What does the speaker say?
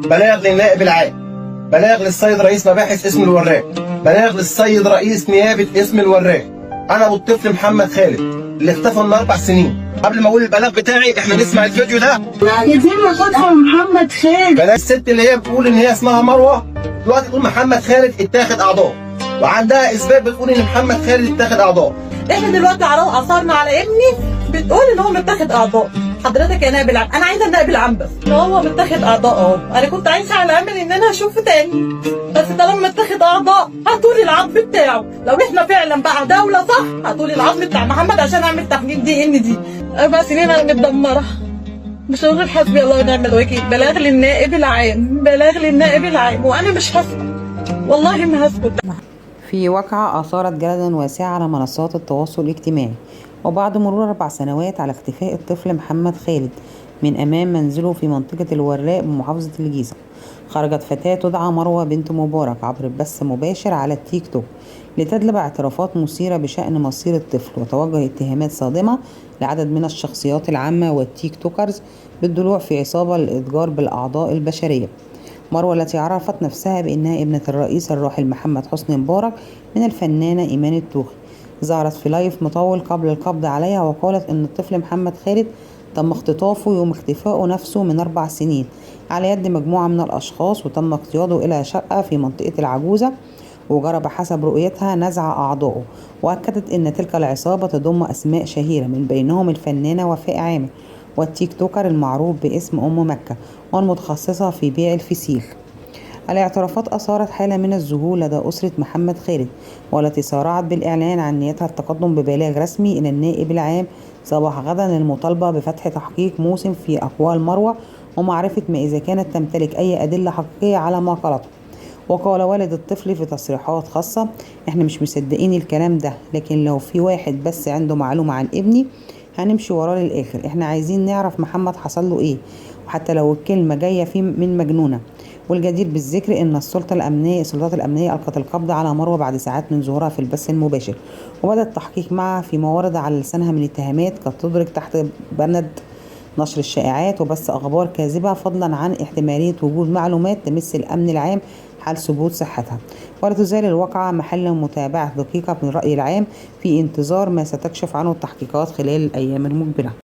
بلاغ للنائب العام، بلاغ للسيد رئيس مباحث اسم الوراق، بلاغ للسيد رئيس نيابة اسم الوراق. أنا والطفل محمد خالد اللي اختفى من 4 سنين. قبل ما أقول البلاغ بتاعي إحنا نسمع الفيديو ده. يا زين الطفل محمد خالد. بلاغ الست اللي هي بتقول إن هي اسمها مروة دلوقتي تقول محمد خالد اتاخد أعضاء، وعندها إثبات بتقول إن محمد خالد اتاخد أعضاء. احنا دلوقتي عثرنا على ابني بتقول ان هو متاخد اعضاء. حضرتك يا نائب العام، انا عايزه النائب العام بس ان هو متاخد اعضاء اهو. انا كنت عايشه على امل ان انا اشوفه تاني، بس طالما متاخد اعضاء هاتولي العظم بتاعه. لو احنا فعلا بقى دوله صح هاتولي العظم بتاع محمد عشان اعمل تحليل دي ان دي. 4 سنين انا متدمره. مش هقول حسبي الله ونعم الوكيل. بلاغ للنائب العام، بلاغ للنائب العام، وانا مش هسكت، والله ما هسكت. في واقعة أثارت جدلا واسعا على منصات التواصل الاجتماعي، وبعد مرور 4 سنوات على اختفاء الطفل محمد خالد من أمام منزله في منطقة الوراق بمحافظة الجيزة، خرجت فتاة تدعى مروة بنت مبارك عبر بث مباشر على التيك توك لتدلب اعترافات مثيرة بشأن مصير الطفل، وتوجه اتهامات صادمة لعدد من الشخصيات العامة والتيك توكرز بالدلوع في عصابة للإتجار بالأعضاء البشرية. مروة التي عرفت نفسها بأنها ابنة الرئيس الراحل محمد حسني مبارك من الفنانة إيمان التوخي، ظهرت في لايف مطول قبل القبض عليها وقالت أن الطفل محمد خالد تم اختطافه يوم اختفائه نفسه من 4 سنين على يد مجموعة من الأشخاص، وتم اقتياده إلى شقة في منطقة العجوزة، وجرى بحسب رؤيتها نزع أعضائه. وأكدت أن تلك العصابة تضم أسماء شهيرة من بينهم الفنانة وفاء عامر والتيك توكر المعروف باسم أم مكة والمتخصصة في بيع الفسيخ. الاعترافات أثارت حالة من الذهول لدى أسرة محمد خالد، والتي سارعت بالإعلان عن نيتها التقدم ببلاغ رسمي إلى النائب العام صباح غدا للمطالبة بفتح تحقيق موسم في أقوال مروة ومعرفة ما إذا كانت تمتلك أي أدلة حقيقية على ما قالته. وقال والد الطفل في تصريحات خاصة: احنا مش مصدقين الكلام ده، لكن لو في واحد بس عنده معلومة عن ابني هنمشي وراه للآخر. احنا عايزين نعرف محمد حصل له ايه، وحتى لو الكلمة جاية من مجنونة. والجدير بالذكر ان السلطات الأمنية ألقت القبض على مروة بعد ساعات من ظهورها في البث المباشر، وبدأ التحقيق معها فيما ورد على لسانها من اتهامات قد تدرك تحت بند نشر الشائعات وبث أخبار كاذبة، فضلا عن احتمالية وجود معلومات تمس الأمن العام حال ثبوت صحتها. ولا تزال الواقعة محل متابعة دقيقة من الرأي العام في انتظار ما ستكشف عنه التحقيقات خلال الأيام المقبلة.